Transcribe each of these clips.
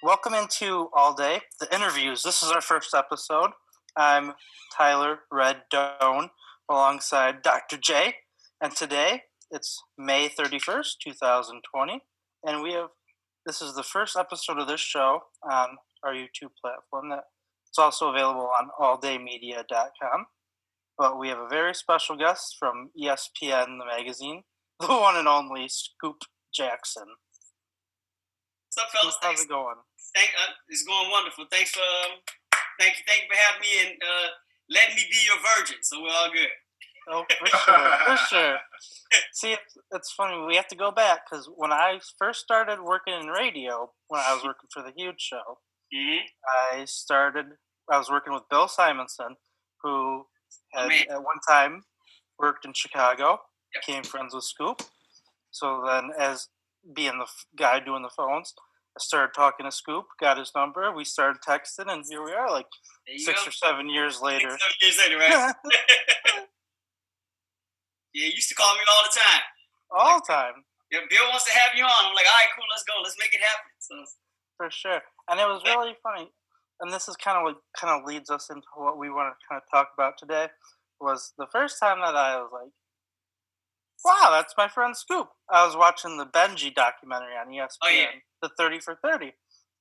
Welcome into All Day, the interviews. This is our first episode. I'm Tyler Red Doane alongside Dr. J, and today it's May 31st, 2020, and this is the first episode of this show on our YouTube platform. It's also available on alldaymedia.com. But we have a very special guest from ESPN, the magazine, the one and only Scoop Jackson. What's up, fellas? How's it going? It's going wonderful. Thank you for having me and letting me be your virgin. So we're all good. Oh, for sure. See, it's funny. We have to go back because when I first started working in radio, when I was working for the Huge Show, I was working with Bill Simonson, who had at one time worked in Chicago, became friends with Scoop. So then, as being the guy doing the phones, I started talking to Scoop, got his number, we started texting, and here we are, like 6 or 7 years later. 6 or 7 years later, right? Yeah, you used to call me all the time. All the time. Yeah, Bill wants to have you on. I'm like, all right, cool, let's go, let's make it happen. So for sure, and it was really funny. And this is kind of leads us into what we want to kind of talk about today. Was the first time that I was like, wow, that's my friend Scoop. I was watching the BENJI documentary on ESPN, the 30 for 30.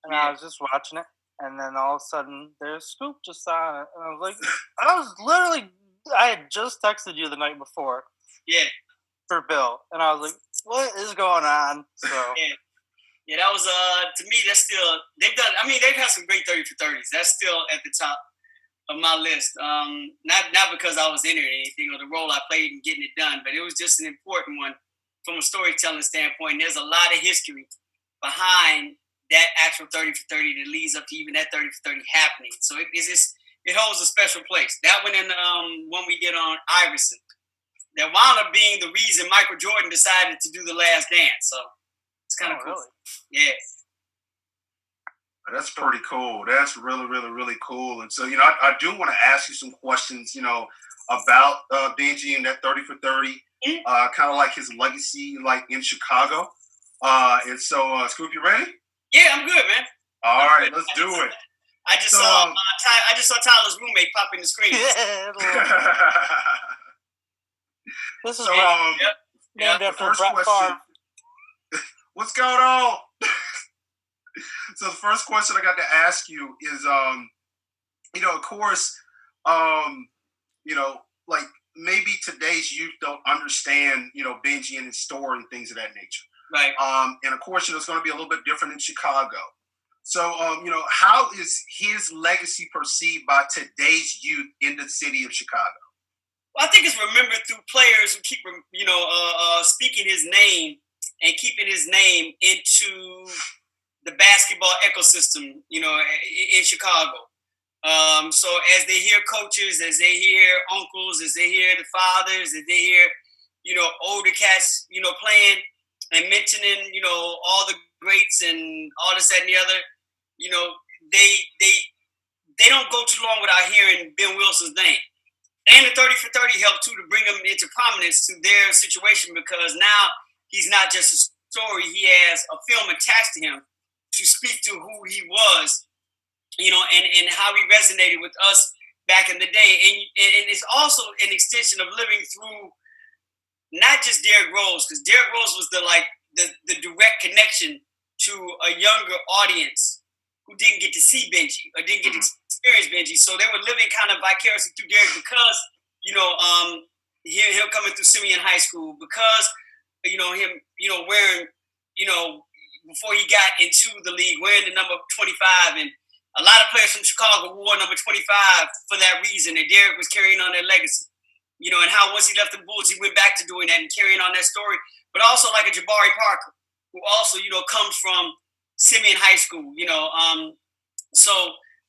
And I was just watching it, and then all of a sudden, there's Scoop just on it. And I was like, I had just texted you the night before. Yeah. For Bill. And I was like, what is going on? So. Yeah, that was, to me, that's still, they've had some great 30 for 30s. That's still at the top of my list. Not because I was in it or anything, or the role I played in getting it done, but it was just an important one from a storytelling standpoint. There's a lot of history behind that actual 30 for 30 that leads up to even that 30 for 30 happening. So it holds a special place. That one and one we did on Iverson, that wound up being the reason Michael Jordan decided to do The Last Dance. So it's kind of cool. Really? Yeah. That's pretty cool. That's really, really, really cool. And so, I do want to ask you some questions, about BENJI and that 30 for 30, kind of like his legacy, like in Chicago. And so, Scoop, you ready? Yeah, I'm good, man. All right, let's do it. I just saw Tyler's roommate pop in the screen. This is named after Brett Favre. What's going on? So the first question I got to ask you is, of course, like maybe today's youth don't understand, BENJI and his story and things of that nature. Right. And of course, it's going to be a little bit different in Chicago. So, how is his legacy perceived by today's youth in the city of Chicago? Well, I think it's remembered through players who keep, speaking his name and keeping his name into the basketball ecosystem, in Chicago. So as they hear coaches, as they hear uncles, as they hear the fathers, as they hear, older cats, playing and mentioning, all the greats and all this, that, and the other, they don't go too long without hearing Ben Wilson's name. And the 30 for 30 helped, too, to bring him into prominence to their situation, because now he's not just a story. He has a film attached to him to speak to who he was, and how he resonated with us back in the day. And it's also an extension of living through not just Derrick Rose, because Derrick Rose was the direct connection to a younger audience who didn't get to see BENJI or didn't get to experience BENJI. So they were living kind of vicariously through Derrick because, him coming through Simeon High School, because, him, wearing, before he got into the league, wearing the number 25. And a lot of players from Chicago wore number 25 for that reason. And Derrick was carrying on their legacy. And how once he left the Bulls, he went back to doing that and carrying on that story. But also like a Jabari Parker, who also, comes from Simeon High School, So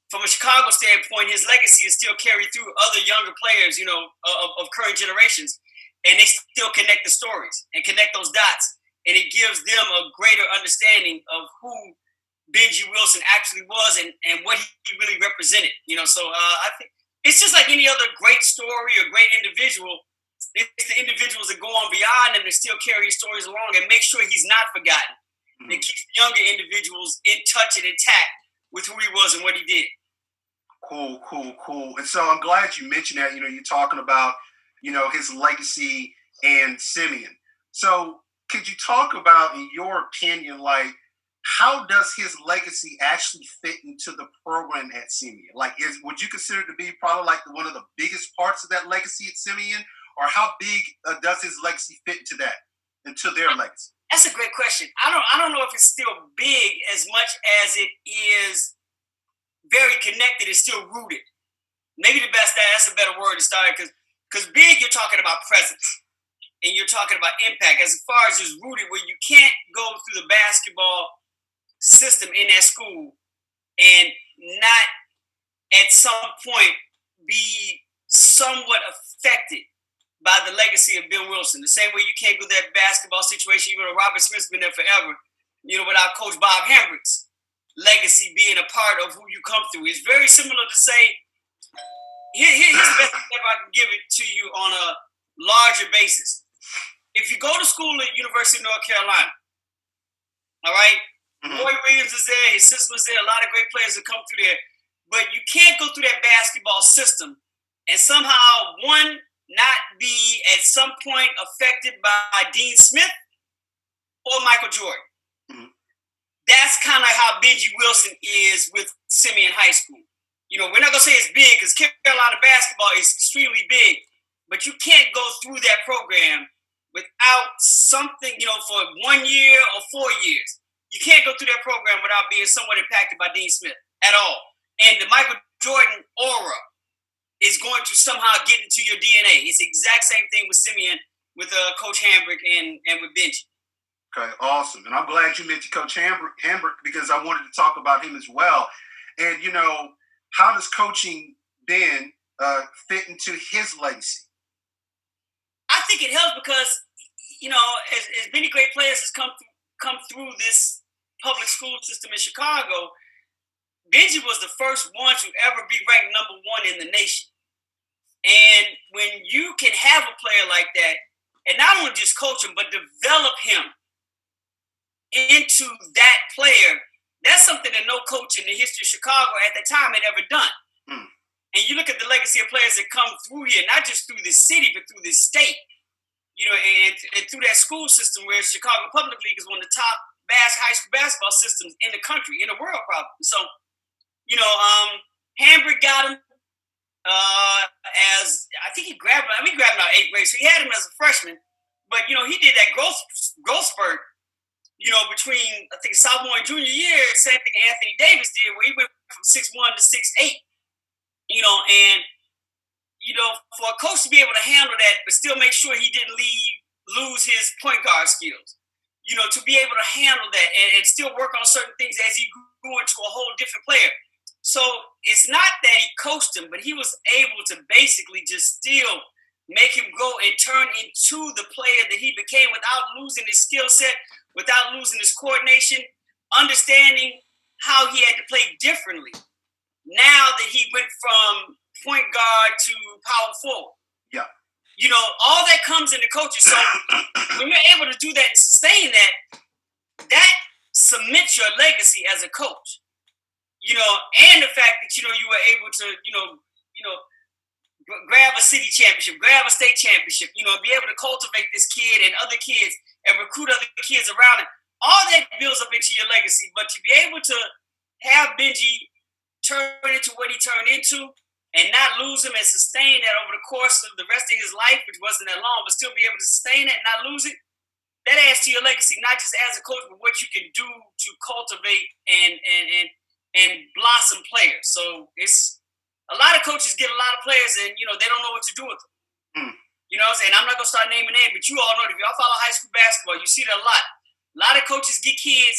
from a Chicago standpoint, his legacy is still carried through other younger players, of current generations. And they still connect the stories and connect those dots. And it gives them a greater understanding of who BENJI Wilson actually was and what he really represented. So I think it's just like any other great story or great individual. It's the individuals that go on beyond them and still carry stories along and make sure he's not forgotten. They keep younger individuals in touch and intact with who he was and what he did. Cool. And so I'm glad you mentioned that. You're talking about, his legacy and Simeon. So could you talk about, in your opinion, like, how does his legacy actually fit into the program at Simeon? Like, would you consider it to be probably like one of the biggest parts of that legacy at Simeon? Or how big does his legacy fit into their legacy? That's a great question. I don't know if it's still big as much as it is very connected. It's still rooted. Maybe that's a better word to start, because big, you're talking about presence and you're talking about impact. As far as just rooted, where you can't go through the basketball system in that school and not at some point be somewhat affected by the legacy of Bill Wilson. The same way you can't go that basketball situation, even though Robert Smith's been there forever, without Coach Bob Hendricks' legacy being a part of who you come through. It's very similar to say, here's the best example I can give it to you on a larger basis. If you go to school at University of North Carolina, all right, Roy Williams is there, his sister was there, a lot of great players have come through there, but you can't go through that basketball system and somehow, one, not be at some point affected by Dean Smith or Michael Jordan. Mm-hmm. That's kind of how BENJI Wilson is with Simeon High School. We're not going to say it's big because Carolina basketball is extremely big, but you can't go through that program without something, for 1 year or 4 years. You can't go through that program without being somewhat impacted by Dean Smith at all. And the Michael Jordan aura is going to somehow get into your DNA. It's the exact same thing with Simeon, with Coach Hambrick and with BENJI. Okay, awesome. And I'm glad you mentioned Coach Hambrick because I wanted to talk about him as well. And, how does coaching Ben fit into his legacy? I think it helps because, as many great players has come through this public school system in Chicago, BENJI was the first one to ever be ranked number one in the nation. And when you can have a player like that, and not only just coach him, but develop him into that player, that's something that no coach in the history of Chicago at the time had ever done. Mm. And you look at the legacy of players that come through here, not just through this city, but through this state, and through that school system where Chicago Public League is one of the top high school basketball systems in the country, in the world probably. So, Hambrick got him as, I think he grabbed him out of 8th grade. So he had him as a freshman, but, he did that growth spurt, between, I think, sophomore and junior year, same thing Anthony Davis did, where he went from 6'1" to 6'8", and, for a coach to be able to handle that, but still make sure he didn't lose his point guard skills, to be able to handle that and still work on certain things as he grew into a whole different player. So it's not that he coached him, but he was able to basically just still make him go and turn into the player that he became without losing his skill set, without losing his coordination, understanding how he had to play differently now that he went from point guard to power forward. Yeah. All that comes into coaching. So when you're able to do that and sustain that cements your legacy as a coach. And the fact that, you were able to, grab a city championship, grab a state championship, be able to cultivate this kid and other kids and recruit other kids around him. All that builds up into your legacy. But to be able to have BENJI turn into what he turned into and not lose him and sustain that over the course of the rest of his life, which wasn't that long, but still be able to sustain it and not lose it, that adds to your legacy, not just as a coach, but what you can do to cultivate and blossom players. So it's a lot of coaches get a lot of players and, they don't know what to do with them. Mm. You know what I'm saying? I'm not going to start naming names, but you all know, if y'all follow high school basketball, you see that a lot. A lot of coaches get kids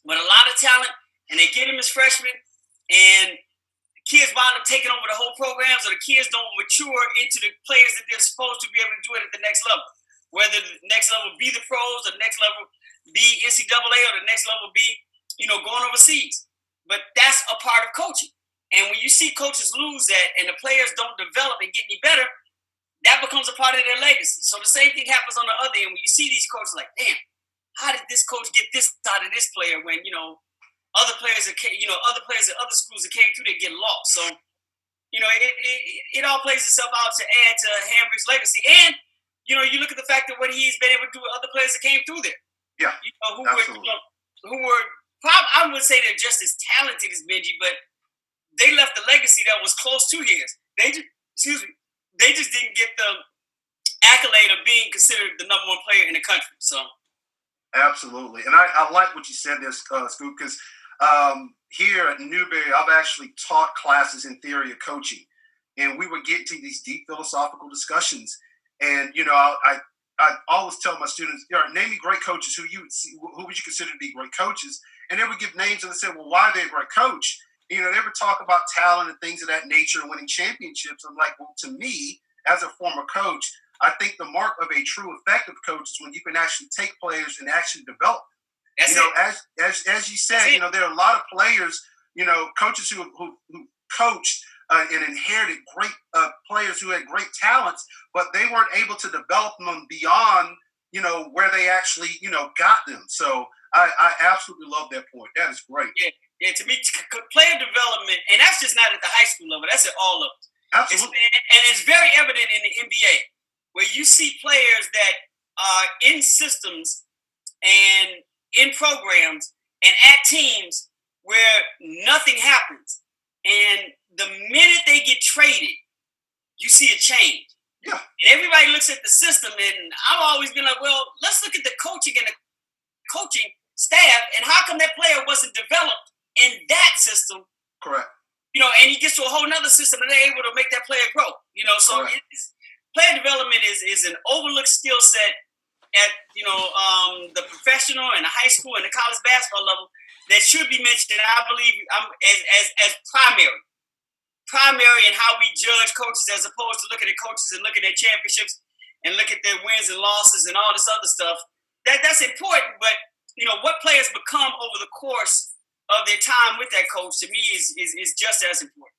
with a lot of talent, and they get them as freshmen, and the kids wind up taking over the whole programs, or the kids don't mature into the players that they're supposed to be able to do it at the next level. Whether the next level be the pros, or the next level be NCAA, or the next level be, going overseas. But that's a part of coaching. And when you see coaches lose that and the players don't develop and get any better, that becomes a part of their legacy. So the same thing happens on the other end. When you see these coaches like, damn, how did this coach get this out of this player when, other players at other schools that came through, they get lost. So, it all plays itself out to add to Hambrick's legacy. And, you look at the fact that what he's been able to do with other players that came through there. Yeah, absolutely. I would say they're just as talented as Benji, but they left a legacy that was close to his. They just didn't get the accolade of being considered the number one player in the country. So, absolutely, and I like what you said there, Scoop, because here at Newberry, I've actually taught classes in theory of coaching, and we would get to these deep philosophical discussions. And I always tell my students, name me great coaches who would you consider to be great coaches, and they would give names and they say, well, why are they a great coach? They would talk about talent and things of that nature and winning championships. I'm like, well, to me, as a former coach, I think the mark of a true effective coach is when you can actually take players and actually develop. As you said, there are a lot of players, coaches who coached and inherited great players who had great talents, but they weren't able to develop them beyond, where they actually, got them. So I absolutely love that point. That is great. Yeah, to me, player development, and that's just not at the high school level. That's at all levels. Absolutely. And it's very evident in the NBA, where you see players that are in systems and in programs and at teams where nothing happens. And the minute they get traded, you see a change. Yeah. And everybody looks at the system, and I've always been like, well, let's look at the coaching and the coaching staff, and how come that player wasn't developed in that system? Correct. And he gets to a whole nother system, and they're able to make that player grow. So player development is an overlooked skill set at the professional and the high school and the college basketball level that should be mentioned. I believe as primary in how we judge coaches, as opposed to looking at coaches and looking at championships and look at their wins and losses and all this other stuff. That's important, but what players become over the course of their time with that coach, to me, is just as important.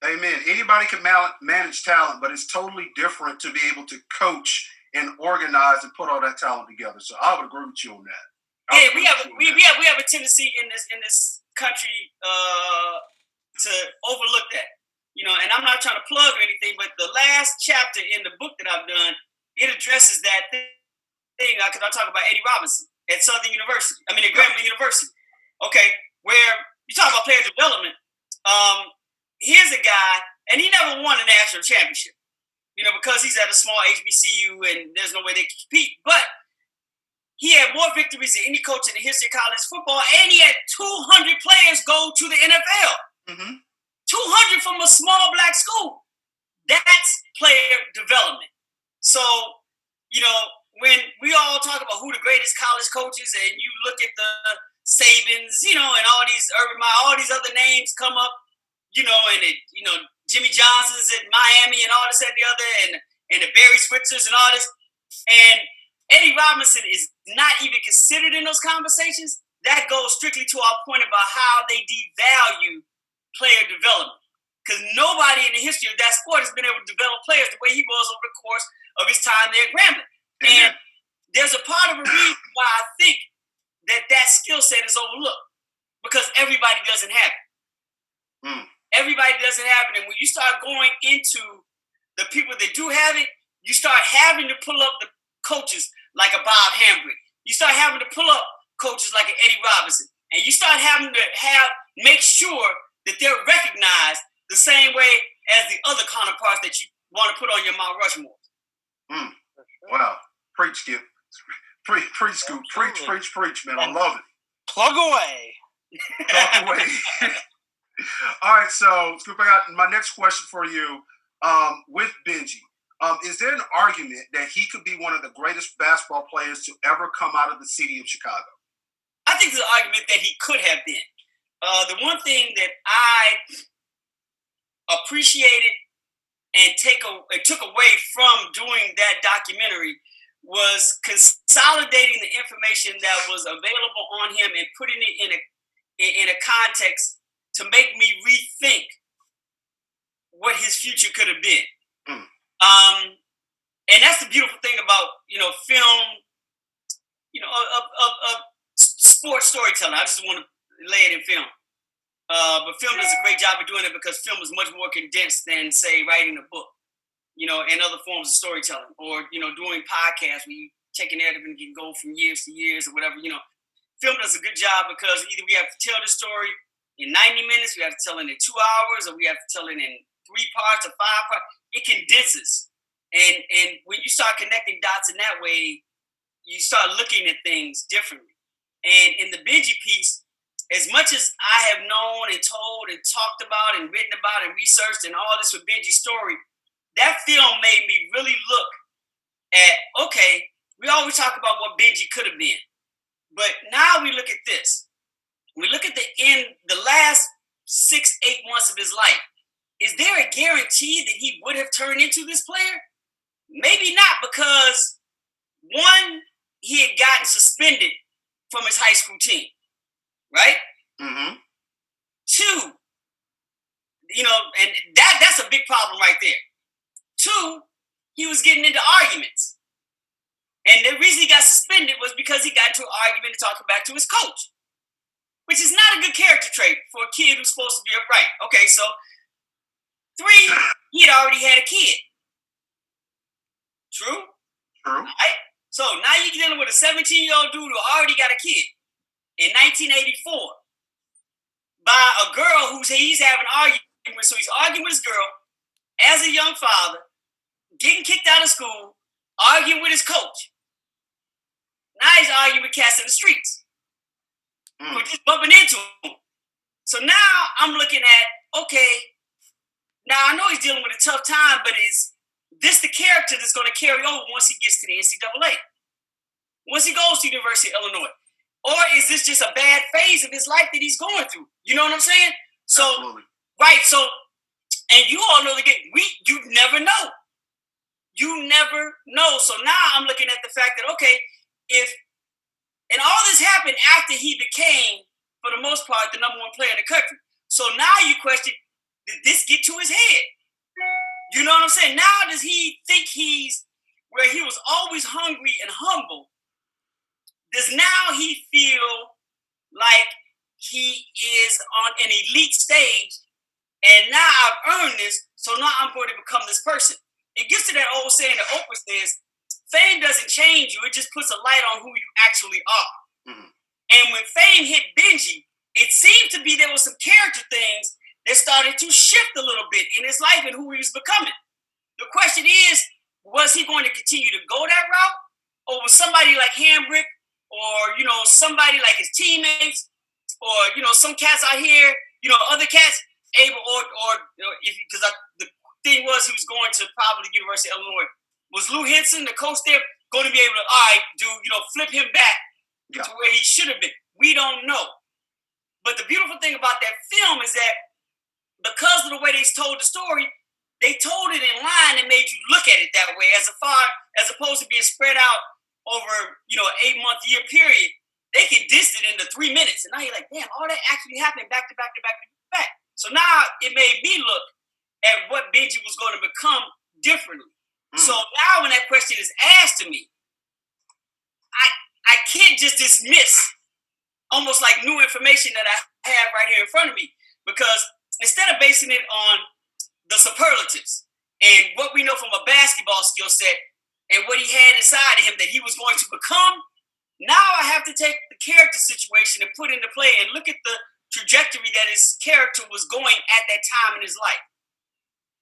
Amen. Anybody can manage talent, but it's totally different to be able to coach and organize and put all that talent together. So I would agree with you on that. We have a tendency in this country to overlook that. And I'm not trying to plug or anything, but the last chapter in the book that I've done, it addresses that thing, because I talk about Eddie Robinson at at Grambling University. Okay, where you talk about player development. Here's a guy, and he never won a national championship, because he's at a small HBCU and there's no way they can compete. But he had more victories than any coach in the history of college football, and he had 200 players go to the NFL. Mm-hmm. 200 from a small black school. That's player development. So, when we all talk about who the greatest college coaches, and you look at the Sabins, and all these Urban Meyer, all these other names come up, and Jimmy Johnson's at Miami and all this and the other, and the Barry Switzers and all this, and Eddie Robinson is not even considered in those conversations. That goes strictly to our point about how they devalue player development, because nobody in the history of that sport has been able to develop players the way he was over the course of his time there at Grambling. And there's a part of a reason why I think that skill set is overlooked, because everybody doesn't have it. Everybody doesn't have it. And when you start going into the people that do have it, you start having to pull up the coaches like a Bob Hambrick. You start having to pull up coaches like an Eddie Robinson. And you start having to make sure that they're recognized the same way as the other counterparts that you want to put on your Mount Rushmore. Wow. Preach, Skip. Preach, Scoop. Preach, man. I love it. Plug away. Plug away. All right, so Scoop, I got my next question for you. With Benji, is there an argument that he could be one of the greatest basketball players to ever come out of the city of Chicago? I think there's an argument that he could have been. The one thing that I appreciated and took away from doing that documentary was consolidating the information that was available on him and putting it in a context to make me rethink what his future could have been. And that's the beautiful thing about, film of sports storytelling. I just want to lay it in film. But film does a great job of doing it because film is much more condensed than, say, writing a book, and other forms of storytelling, or, doing podcasts where you take a narrative and can go from years to years or whatever. Film does a good job because either we have to tell the story in 90 minutes, we have to tell it in 2 hours, or we have to tell it in 3 parts or 5 parts. It condenses. And when you start connecting dots in that way, you start looking at things differently. And in the Benji piece, as much as I have known and told and talked about and written about and researched and all this with Benji's story, that film made me really look at, okay, we always talk about what Benji could have been. But now we look at this. We look at the last 6-8 months of his life. Is there a guarantee that he would have turned into this player? Maybe not, because one, he had gotten suspended from his high school team, right? Mm-hmm. 2, and that's a big problem right there. 2, he was getting into arguments. And the reason he got suspended was because he got into an argument and talking back to his coach, which is not a good character trait for a kid who's supposed to be upright. Okay, so 3, he had already had a kid. True? True. Right? So now you're dealing with a 17-year-old dude who already got a kid in 1984 by a girl he's having an argument with. So he's arguing with his girl as a young father, getting kicked out of school, arguing with his coach. Now he's arguing with cats in the streets. We're just bumping into him. So now I'm looking at, okay, now I know he's dealing with a tough time, but is this the character that's going to carry over once he gets to the NCAA? Once he goes to the University of Illinois? Or is this just a bad phase of his life that he's going through? You know what I'm saying? So, Absolutely. right, so, and you all know the game. You never know. You never know. So now I'm looking at the fact that, okay, and all this happened after he became, for the most part, the number 1 player in the country. So now you question, did this get to his head? You know what I'm saying? Now does he think he's where he was always hungry and humble? Does now he feel like he is on an elite stage and now I've earned this, so now I'm going to become this person? It gets to that old saying that Oprah says, fame doesn't change you, it just puts a light on who you actually are. Mm-hmm. And when fame hit Benji, it seemed to be there was some character things that started to shift a little bit in his life and who he was becoming. The question is, was he going to continue to go that route? Or was somebody like Hambrick, or, somebody like his teammates, or, some cats out here, other cats able, because the thing was he was going to probably the University of Illinois. Was Lou Henson, the coach there, going to be able to, all right, flip him back to where he should have been? We don't know. But the beautiful thing about that film is that because of the way they told the story, they told it in line and made you look at it that way, as opposed to being spread out over, an 8-month year period. They condensed it into 3 minutes. And now you're like, damn, all that actually happened back to back to back to back. So now it made me look at what Benji was going to become differently. So now when that question is asked to me, I can't just dismiss almost like new information that I have right here in front of me, because instead of basing it on the superlatives and what we know from a basketball skill set and what he had inside of him that he was going to become, now I have to take the character situation and put into play and look at the trajectory that his character was going at that time in his life.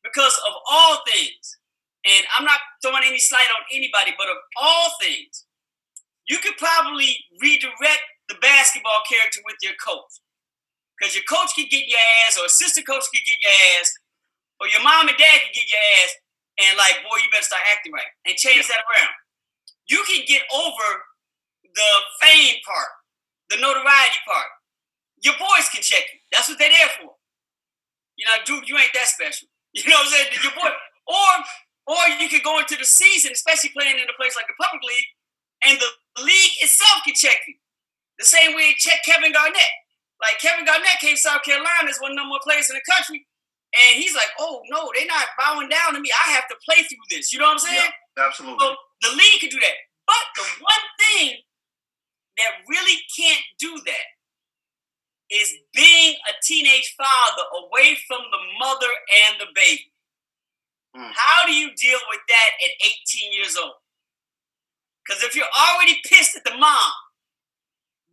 Because of all things, and I'm not throwing any slight on anybody, but of all things, you could probably redirect the basketball character with your coach. Because your coach could get your ass, or assistant coach could get your ass, or your mom and dad could get your ass, and like, boy, you better start acting right, and change that around. You can get over the fame part, the notoriety part. Your boys can check you. That's what they're there for. Dude, you ain't that special. You know what I'm saying? Your boy, or you could go into the season, especially playing in a place like the public league, and the league itself can check you. The same way it checked Kevin Garnett. Like, Kevin Garnett came to South Carolina as one of the number 1 players in the country, and he's like, oh, no, they're not bowing down to me. I have to play through this. You know what I'm saying? Yeah, absolutely. So the league could do that. But the one thing that really can't do that is being a teenage father away from the mother and the baby. How do you deal with that at 18 years old? Because if you're already pissed at the mom,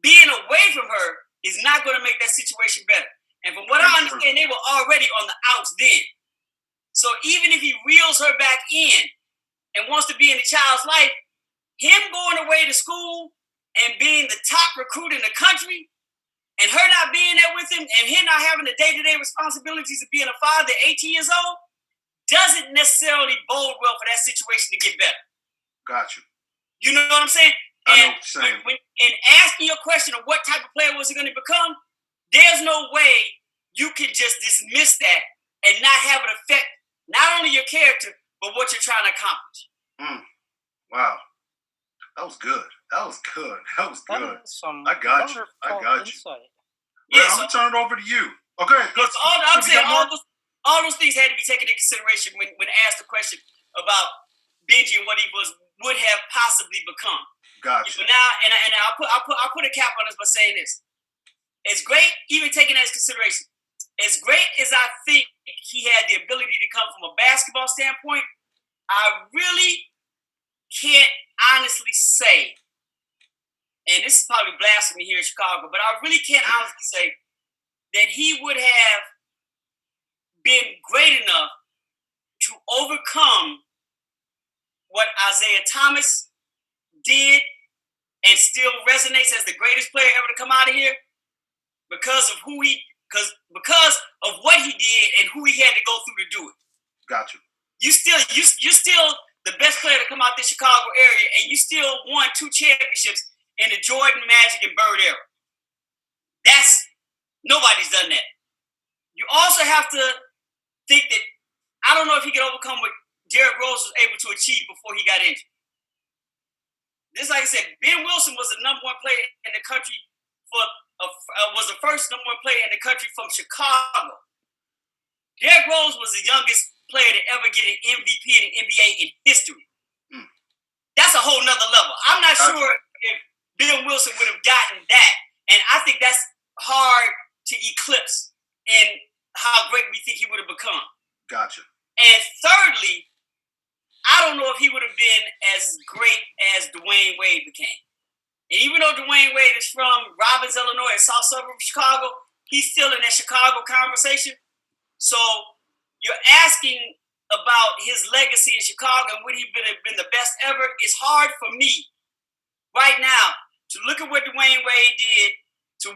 being away from her is not going to make that situation better. And from what I understand, they were already on the outs then. So even if he reels her back in and wants to be in the child's life, him going away to school and being the top recruit in the country and her not being there with him and him not having the day-to-day responsibilities of being a father at 18 years old doesn't necessarily bode well for that situation to get better. Got you. You know what I'm saying? I know And what you're saying. in asking your question of what type of player was he going to become, there's no way you can just dismiss that and not have it affect not only your character, but what you're trying to accomplish. Wow. That was good. That was good. I got you. Yeah, I'm going to turn it over to you. Okay. Yeah, I'm saying all those things had to be taken into consideration when asked the question about Benji and what he would have possibly become. Gotcha. Now, and I'll put a cap on this by saying this. It's great, even taking that into consideration. As great as I think he had the ability to come from a basketball standpoint, I really can't honestly say, and this is probably blasphemy here in Chicago, but I really can't honestly say that he would have been great enough to overcome what Isaiah Thomas did and still resonates as the greatest player ever to come out of here because of what he did and who he had to go through to do it. Gotcha. You're still the best player to come out this Chicago area, and you still won 2 championships in the Jordan, Magic, and Bird era. Nobody's done that. You also have to think that I don't know if he could overcome what Derrick Rose was able to achieve before he got injured. Just like I said, Ben Wilson was the number 1 player in the country was the first number 1 player in the country from Chicago. Derrick Rose was the youngest player to ever get an MVP in the NBA in history. That's a whole nother level. I'm not sure if Ben Wilson would have gotten that. And I think that's hard to eclipse in how great we think he would have become. Gotcha. And thirdly, I don't know if he would have been as great as Dwayne Wade became. And even though Dwayne Wade is from Robbins, Illinois, a south suburb of Chicago, he's still in that Chicago conversation. So you're asking about his legacy in Chicago and would he have been the best ever? It's hard for me right now to look at what Dwayne Wade did, to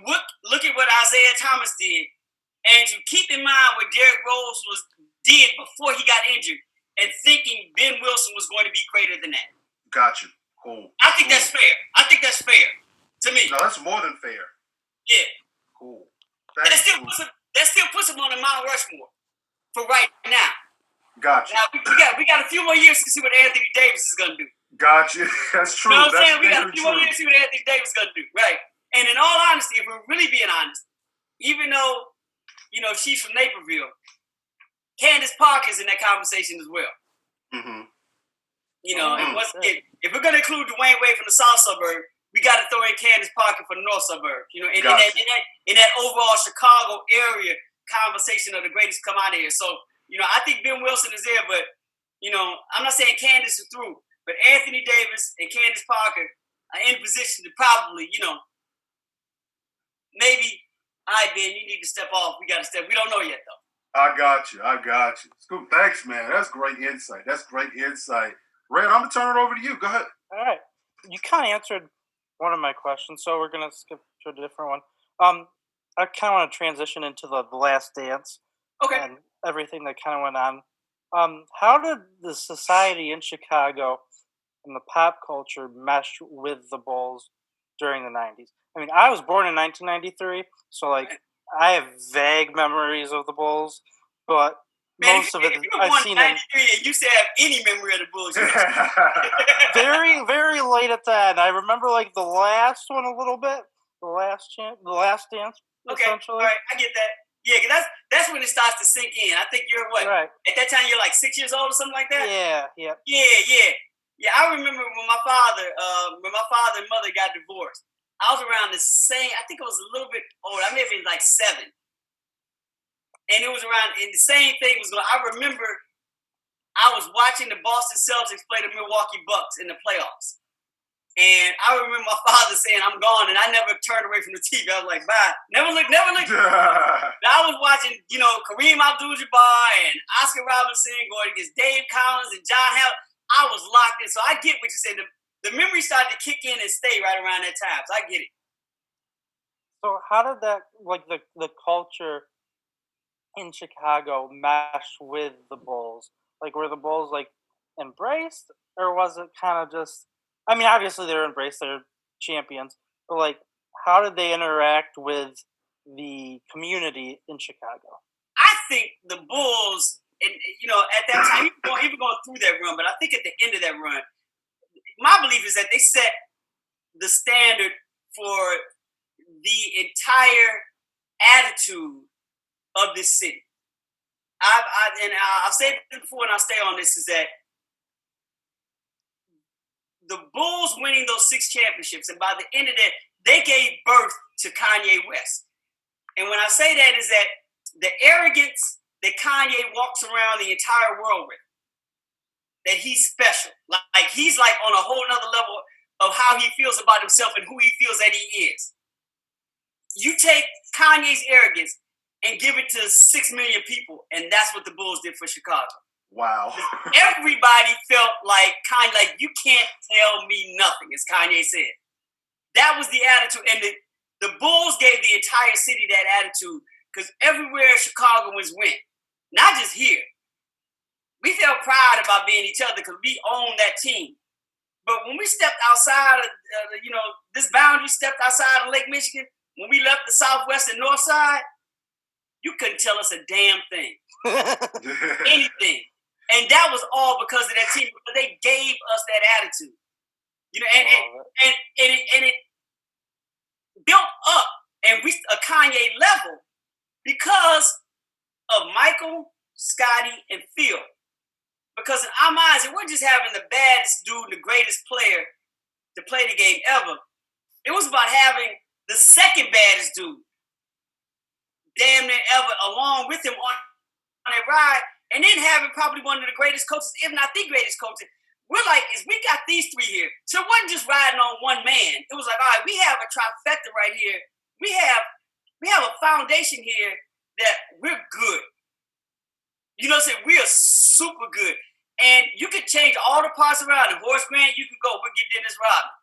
look at what Isaiah Thomas did, and to keep in mind what Derrick Rose did before he got injured, and thinking Ben Wilson was going to be greater than that. Gotcha. Cool. I think that's fair. I think that's fair to me. No, that's more than fair. Yeah. Cool. That still puts him on the Mount Rushmore for right now. Gotcha. Now we got a few more years to see what Anthony Davis is going to do. Gotcha. That's true. You know what I'm saying? We got a very few more true. years to see what Anthony Davis is going to do. Right. And in all honesty, if we're really being honest, even though, she's from Naperville, Candace Parker's in that conversation as well. Mm-hmm. If we're going to include Dwayne Wade from the south suburb, we got to throw in Candace Parker from the north suburb. In that overall Chicago area conversation of the greatest come out of here. So, I think Ben Wilson is there, but, I'm not saying Candace is through, but Anthony Davis and Candace Parker are in position to probably, maybe, all right, Ben, you need to step off. We got to step. We don't know yet, though. I got you. Scoop, thanks, man. That's great insight. Red, I'm going to turn it over to you. Go ahead. All right. You kind of answered one of my questions, so we're going to skip to a different one. I kind of want to transition into the Last Dance. Okay. And everything that kind of went on. How did the society in Chicago and the pop culture mesh with the Bulls during the 90s? I mean, I was born in 1993, so, I have vague memories of the Bulls, but most of it I've seen in. You used to have any memory of the Bulls. Very, very late at that. I remember the last one a little bit, the last dance. Okay, all right, I get that. Yeah, because that's when it starts to sink in. I think you're what? Right. At that time, you're 6 years old or something like that. Yeah. Yeah. I remember when my father and mother got divorced. I was around the same. I think I was a little bit old. I may have been like 7, and it was around. And the same thing was going. I remember I was watching the Boston Celtics play the Milwaukee Bucks in the playoffs. And I remember my father saying, "I'm gone," and I never turned away from the TV. I was like, "Bye." Never look. I was watching, Kareem Abdul-Jabbar and Oscar Robinson going against Dave Collins and John Howard. I was locked in. So I get what you said. The memory started to kick in and stay right around that time. So I get it. So how did that, like the culture in Chicago, mesh with the Bulls? Like, were the Bulls like embraced, or was it kind of just? I mean, obviously they're embraced; they're champions. But like, how did they interact with the community in Chicago? I think the Bulls, and at that time, even going through that run, but I think at the end of that run, my belief is that they set the standard for the entire attitude of this city. I've said it before, and I'll stay on this: is that the Bulls winning those 6 championships, and by the end of that, they gave birth to Kanye West. And when I say that, is that the arrogance that Kanye walks around the entire world with, that he's special, like he's like on a whole nother level of how he feels about himself and who he feels that he is. You take Kanye's arrogance and give it to 6 million people, and that's what the Bulls did for Chicago. Wow. Everybody felt like you can't tell me nothing, as Kanye said. That was the attitude, and the Bulls gave the entire city that attitude, because everywhere Chicagoans went, not just here, we felt pride about being each other because we owned that team. But when we stepped outside of, this boundary, stepped outside of Lake Michigan, when we left the Southwest and North Side, you couldn't tell us a damn thing, anything. And that was all because of that team, because they gave us that attitude. And it built up and reached a Kanye level because of Michael, Scotty, and Phil. Because in our minds, it wasn't just having the baddest dude, the greatest player to play the game ever. It was about having the second baddest dude, damn near ever, along with him on a ride, and then having probably one of the greatest coaches, if not the greatest coach. We're like, we got these 3 here. So it wasn't just riding on one man. It was like, all right, we have a trifecta right here. We have a foundation here that we're good. You know what I'm saying? We are super good. And you could change all the parts around it. Horace Grant, you could go, we'll get Dennis Rodman.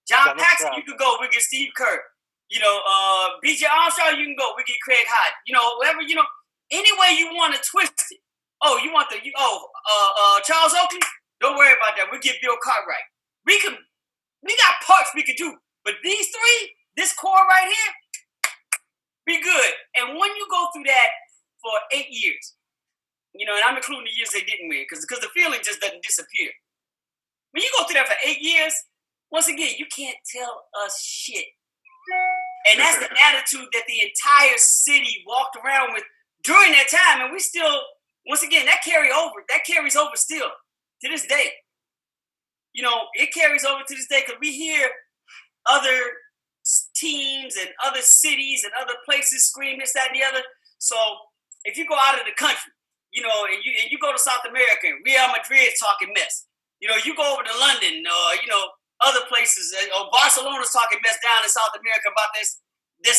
John Paxson, you could go, we'll get Steve Kerr. B.J. Armstrong, you can go, we'll get Craig Hodge. Whoever, any way you want to twist it. Oh, you want Charles Oakley? Don't worry about that. We'll get Bill Cartwright. We got parts we could do. But these 3, this core right here, be good. And when you go through that for 8 years, and I'm including the years they didn't win, because the feeling just doesn't disappear. When you go through that for 8 years, once again, you can't tell us shit. And that's the attitude that the entire city walked around with during that time. And we still, once again, that carries over still to this day. It carries over to this day because we hear other teams and other cities and other places scream this, that, and the other. So if you go out of the country, and you go to South America, and Real Madrid talking mess. You go over to London, other places, or Barcelona's talking mess down in South America about this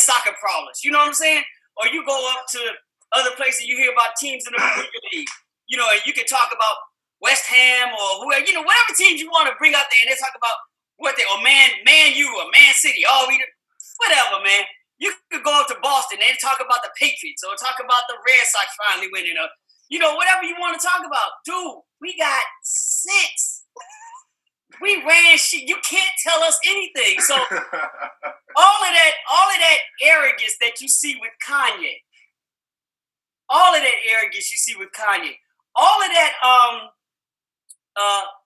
soccer problems. You know what I'm saying? Or you go up to other places, you hear about teams in the Premier League. And you can talk about West Ham or whoever, whatever teams you want to bring out there, and they talk about Man U or Man City, whatever, man. You could go up to Boston and talk about the Patriots or talk about the Red Sox finally winning, or whatever you want to talk about. Dude, we got 6. We ran shit. You can't tell us anything. So all of that arrogance that you see with Kanye, all of that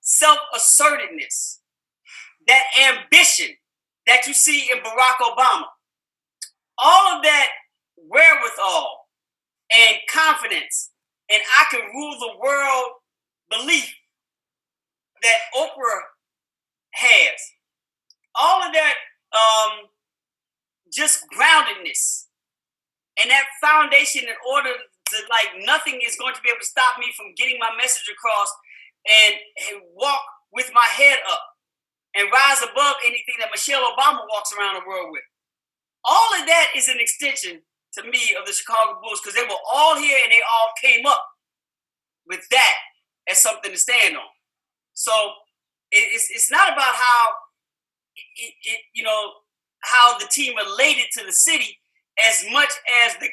self-assertiveness, that ambition that you see in Barack Obama, all of that wherewithal and confidence, and I can rule the world belief that Oprah has, all of that just groundedness. And that foundation, in order to, like, nothing is going to be able to stop me from getting my message across and walk with my head up and rise above anything that Michelle Obama walks around the world with. All of that is an extension, to me, of the Chicago Bulls, because they were all here and they all came up with that as something to stand on. So it's not about how how the team related to the city as much as the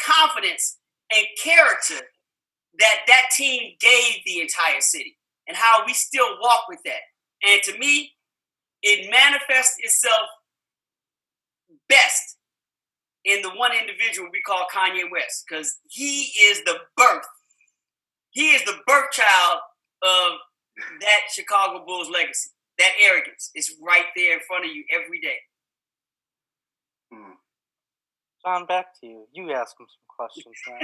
confidence and character that team gave the entire city and how we still walk with that. And to me, it manifests itself best in the one individual we call Kanye West, because he is the birth child of that Chicago Bulls legacy. That arrogance is right there in front of you every day. John, back to you. You ask him some questions now.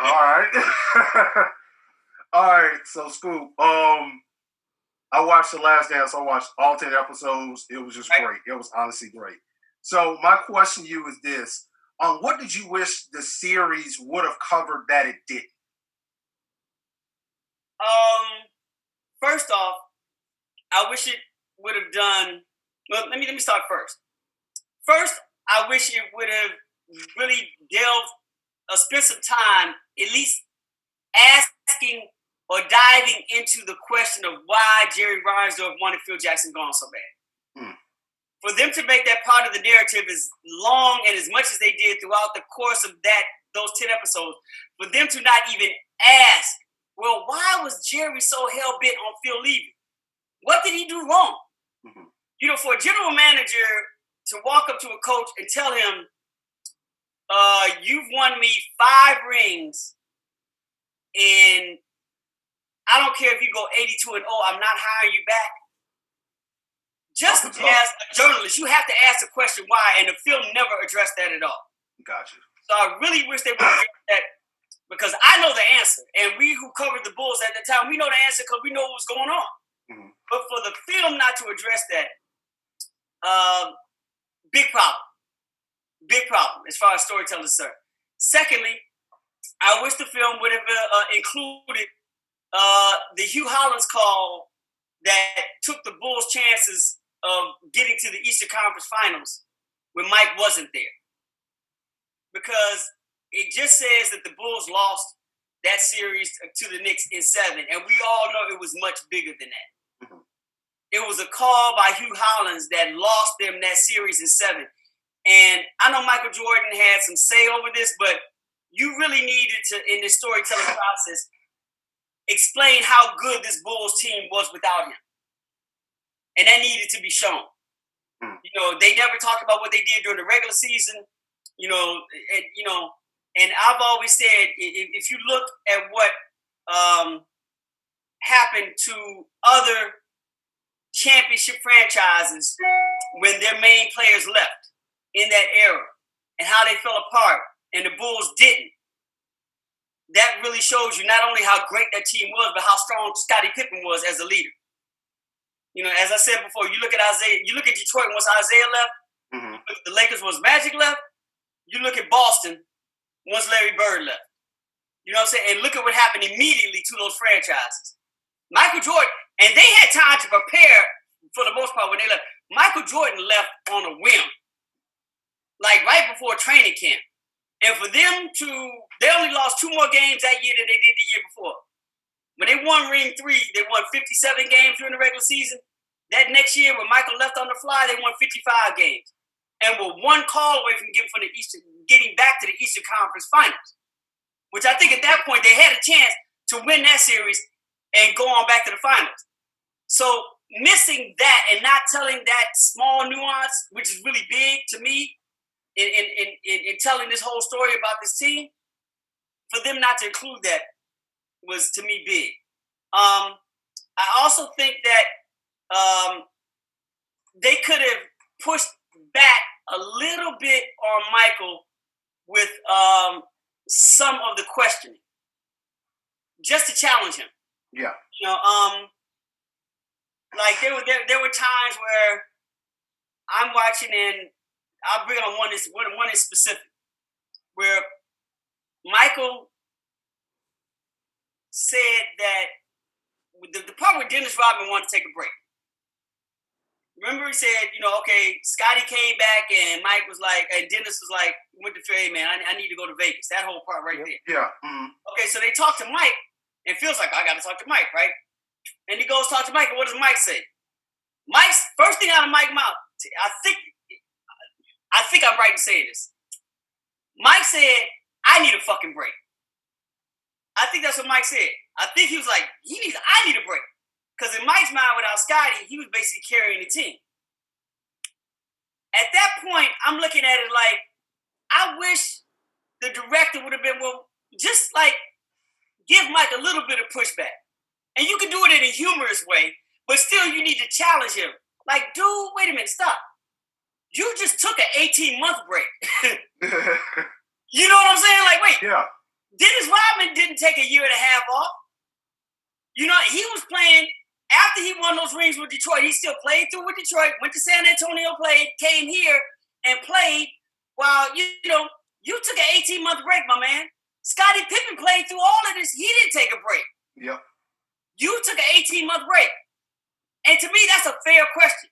All right. All right. So, Scoop, I watched The Last Dance. I watched all 10 episodes. It was just great. It was honestly great. So, my question to you is this. What did you wish the series would have covered that it didn't? First off, I wish it would have done. Well, let me start first. First, I wish it would have really spent some time at least asking or diving into the question of why Jerry Reinsdorf wanted Phil Jackson gone so bad. For them to make that part of the narrative as long and as much as they did throughout the course of those 10 episodes, for them to not even ask, well, why was Jerry so hell-bent on Phil leaving? What did he do wrong? Mm-hmm. For a general manager to walk up to a coach and tell him, you've won me 5 rings, and I don't care if you go 82-0, I'm not hiring you back. Just as a journalist, you have to ask the question why, and the film never addressed that at all. Gotcha. So I really wish they would address that, because I know the answer, and we who covered the Bulls at the time, we know the answer because we know what was going on. Mm-hmm. But for the film not to address that, big problem as far as storytelling is concerned. Secondly, I wish the film would have included the Hugh Hollins call that took the Bulls' chances of getting to the Eastern Conference Finals when Mike wasn't there. Because it just says that the Bulls lost that series to the Knicks in 7, and we all know it was much bigger than that. Mm-hmm. It was a call by Hugh Hollins that lost them that series in 7. And I know Michael Jordan had some say over this, but you really needed to, in this storytelling process, explain how good this Bulls team was without him. And that needed to be shown. They never talked about what they did during the regular season, and I've always said, if you look at what happened to other championship franchises when their main players left in that era and how they fell apart and the Bulls didn't, that really shows you not only how great that team was, but how strong Scottie Pippen was as a leader. As I said before, you look at Detroit once Isaiah left, mm-hmm. The Lakers once Magic left, you look at Boston once Larry Bird left. You know what I'm saying? And look at what happened immediately to those franchises. Michael Jordan, and they had time to prepare for the most part when they left. Michael Jordan left on a whim, like right before training camp. And for them they only lost 2 more games that year than they did the year before. When they won Ring 3, they won 57 games during the regular season. That next year, when Michael left on the fly, they won 55 games. And were 1 call away from getting back to the Eastern Conference Finals. Which I think at that point, they had a chance to win that series and go on back to the finals. So missing that and not telling that small nuance, which is really big to me, in telling this whole story about this team, for them not to include that was, to me, big. I also think that they could have pushed back a little bit on Michael with some of the questioning, just to challenge him. Yeah. Like there were times where I'm watching and I'll bring on one in specific, where Michael said that the part where Dennis Rodman wanted to take a break. Remember, he said, okay, Scotty came back and Mike was like, and Dennis was like, went to Philly, man, I need to go to Vegas. That whole part right there. Yeah. Mm-hmm. Okay, so they talked to Mike, and feels like I got to talk to Mike, right? And he goes talk to Mike, and what does Mike say? Mike's first thing out of Mike's mouth, I think I'm right in saying this. Mike said, I need a fucking break. I think that's what Mike said. I think he was like, I need a break. Because in Mike's mind, without Scotty, he was basically carrying the team. At that point, I'm looking at it like, I wish the director would have been, well, just like, give Mike a little bit of pushback. And you can do it in a humorous way, but still you need to challenge him. Like, dude, wait a minute, stop. You just took an 18-month break. You know what I'm saying? Like, wait. Yeah. Dennis Rodman didn't take a year and a half off. He was playing, after he won those rings with Detroit, he still played through with Detroit, went to San Antonio, played, came here and played while, you took an 18-month break, my man. Scottie Pippen played through all of this. He didn't take a break. Yep. You took an 18-month break. And to me, that's a fair question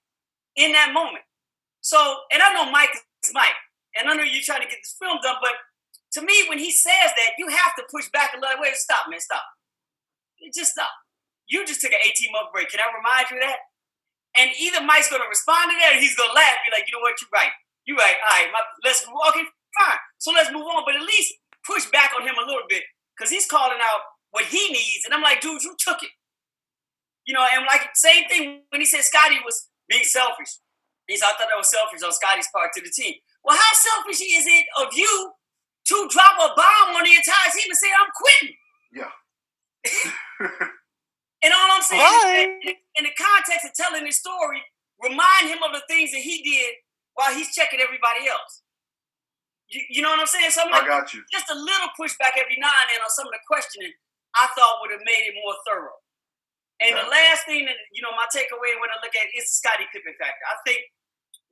in that moment. So, and I know Mike is Mike, and I know you're trying to get this film done, but to me, when he says that, you have to push back a little. Wait, stop, man, stop. Just stop. You just took an 18-month break. Can I remind you of that? And either Mike's going to respond to that or he's going to laugh, be like, you know what, you're right. You're right. All right, let's move on. Okay, fine. So let's move on, but at least push back on him a little bit because he's calling out what he needs. And I'm like, dude, you took it. And like, same thing when he said Scotty was being selfish. I thought that was selfish on Scotty's part to the team. Well, how selfish is it of you to drop a bomb on the entire team and say, I'm quitting? Yeah. And all I'm saying is, in the context of telling his story, remind him of the things that he did while he's checking everybody else. You know what I'm saying? So I'm like, I got you. Just a little pushback every now and then on some of the questioning, I thought would have made it more thorough. And the last thing that, my takeaway when I look at it is the Scottie Pippen factor. I think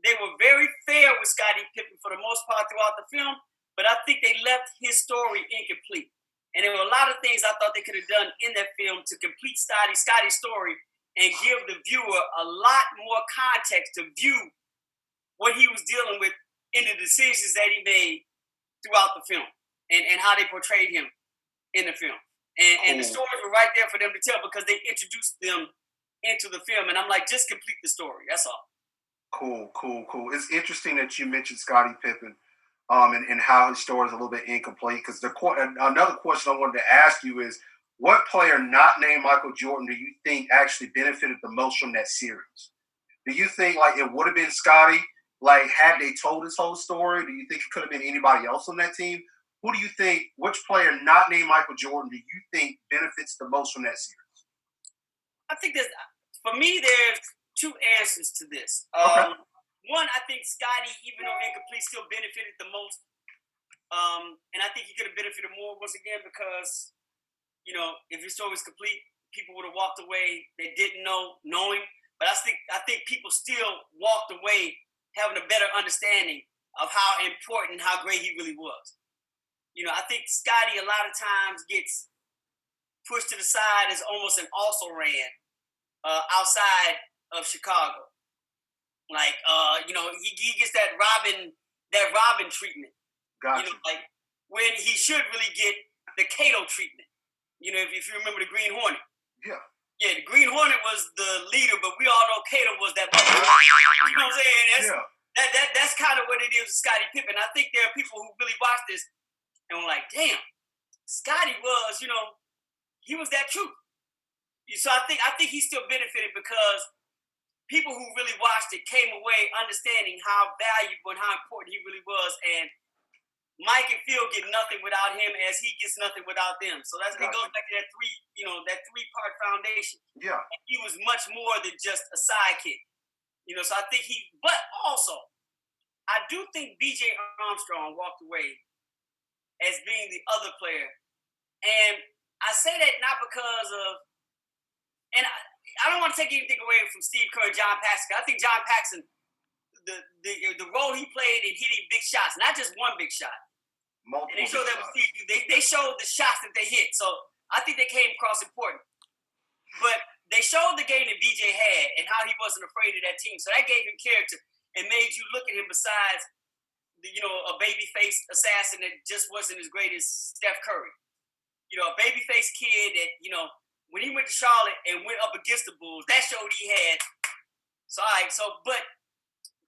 they were very fair with Scottie Pippen for the most part throughout the film, but I think they left his story incomplete. And there were a lot of things I thought they could have done in that film to complete Scotty's story and give the viewer a lot more context to view what he was dealing with in the decisions that he made throughout the film and how they portrayed him in the film. And the stories were right there for them to tell because they introduced them into the film. And I'm like, just complete the story. That's all. Cool. It's interesting that you mentioned Scottie Pippen and how his story is a little bit incomplete. Because another question I wanted to ask you is, what player not named Michael Jordan do you think actually benefited the most from that series? Do you think like it would have been Scottie, like had they told his whole story? Do you think it could have been anybody else on that team? Who do you think, which player not named Michael Jordan do you think benefits the most from that series? I think for me, there's two answers to this. Okay. One, I think Scottie, even though incomplete, still benefited the most. And I think he could have benefited more once again because, if his story was complete, people would have walked away. They didn't know him. But I think people still walked away having a better understanding of how important, how great he really was. I think Scotty a lot of times gets pushed to the side as almost an also-ran outside of Chicago. Like, he gets that Robin treatment. Gotcha. Like when he should really get the Cato treatment. If you remember the Green Hornet. Yeah. Yeah, the Green Hornet was the leader, but we all know Cato was that mother. You know what I'm saying? That's kind of what it is with Scottie Pippen. I think there are people who really watch this and were like, damn, Scottie was, he was that truth. So I think he still benefited because people who really watched it came away understanding how valuable and how important he really was. And Mike and Phil get nothing without him as he gets nothing without them. So it goes back to that three-part foundation. Yeah. And he was much more than just a sidekick. So I think but also, I do think B.J. Armstrong walked away as being the other player. And I say that not because of, and I don't want to take anything away from Steve Kerr and John Paxson. I think John Paxson, the role he played in hitting big shots, not just one big shot. Multiple. And they showed they showed the shots that they hit. So I think they came across important. But they showed the game that BJ had and how he wasn't afraid of that team. So that gave him character and made you look at him besides a baby-faced assassin that just wasn't as great as Steph Curry. A baby-faced kid that, when he went to Charlotte and went up against the Bulls, that showed he had. So, all right. So, but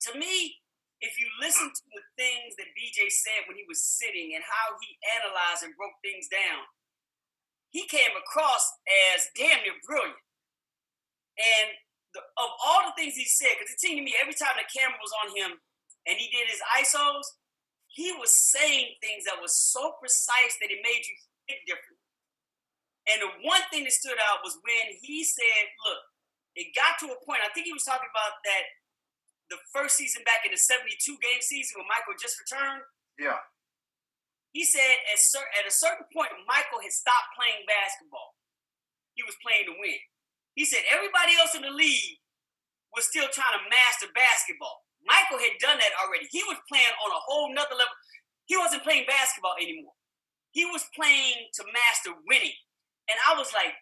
to me, if you listen to the things that BJ said when he was sitting and how he analyzed and broke things down, he came across as damn near brilliant. And of all the things he said, because it seemed to me every time the camera was on him and he did his ISOs, he was saying things that was so precise that it made you think different. And the one thing that stood out was when he said, look, it got to a point, I think he was talking about that the first season back in the 72-game season when Michael just returned. Yeah. He said at a certain point, Michael had stopped playing basketball. He was playing to win. He said everybody else in the league was still trying to master basketball. Michael had done that already. He was playing on a whole nother level. He wasn't playing basketball anymore. He was playing to master winning. And I was like,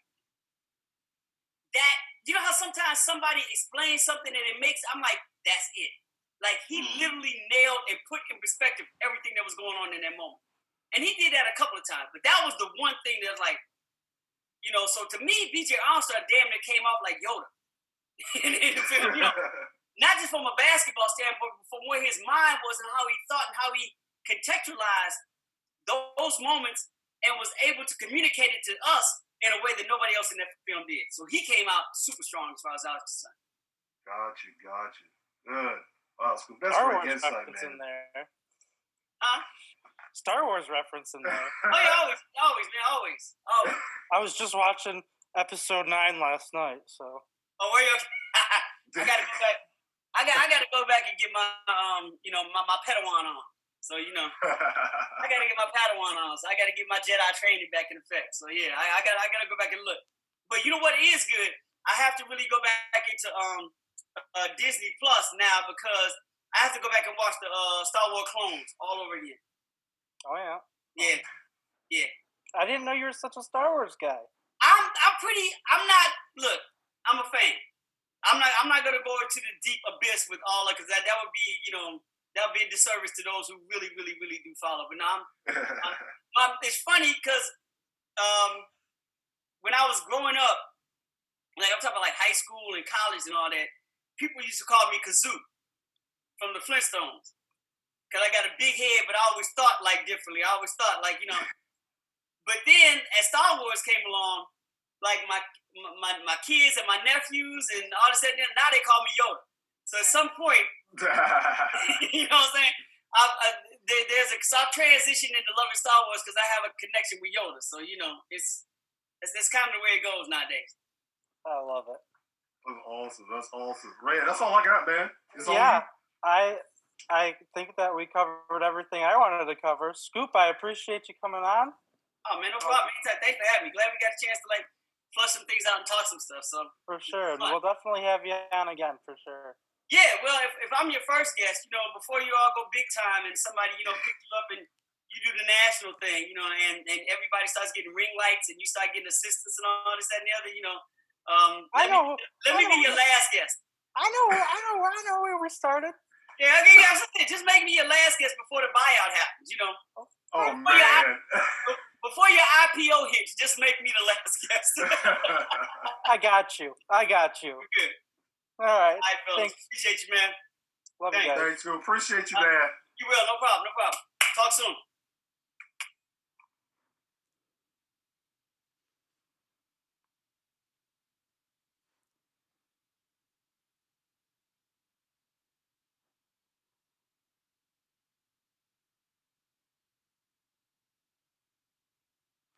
that, you know how sometimes somebody explains something and it makes, I'm like, that's it. Like he literally nailed and put in perspective everything that was going on in that moment. And he did that a couple of times, but that was the one thing that was like, so to me, BJ Armstrong damn near came off like Yoda. Not just from a basketball standpoint, but from where his mind was and how he thought and how he contextualized those moments and was able to communicate it to us in a way that nobody else in that film did. So he came out super strong as far as I was concerned. Got you. Good. Wow, that's great insight, man. In there. Huh? Star Wars reference in there. Oh yeah, always, man, always. I was just watching episode 9 last night, so. Oh, where you? I gotta go back. I gotta go back and get my my Padawan on. So I gotta get my Padawan on. So I gotta get my Jedi training back in effect. So yeah, I gotta go back and look. But you know what is good? I have to really go back into Disney Plus now because I have to go back and watch the Star Wars clones all over again. Oh yeah. Yeah. I didn't know you were such a Star Wars guy. I'm a fan. I'm not gonna go into the deep abyss with all that because that would be that would be a disservice to those who really do follow. But now it's funny because when I was growing up, like I'm talking about like high school and college and all that, people used to call me Kazoo from the Flintstones. Because I got a big head, but I always thought like differently. I always thought like, But then as Star Wars came along, like my kids and my nephews and all this, now they call me Yoda. So at some point, you know what I'm saying? So I've transitioned into loving Star Wars because I have a connection with Yoda. So, it's kind of the way it goes nowadays. I love it. That's awesome. Ray, that's all I got, man. I think that we covered everything I wanted to cover. Scoop, I appreciate you coming on. Oh, man, no problem. Thanks for having me. Glad we got a chance to, flush some things out and talk some stuff. So for sure. We'll definitely have you on again, for sure. Yeah, well, if I'm your first guest, before you all go big time and somebody, picks you up and you do the national thing, and everybody starts getting ring lights and you start getting assistants and all this, that, and the other, let me be your last guest. I know where we started. Yeah, okay, just make me your last guest before the buyout happens, Oh, man. Before your IPO hits, just make me the last guest. I got you. Good. All right. All right, fellas. Appreciate you, man. Love you guys. Thanks. Appreciate you, man. You will. No problem. Talk soon.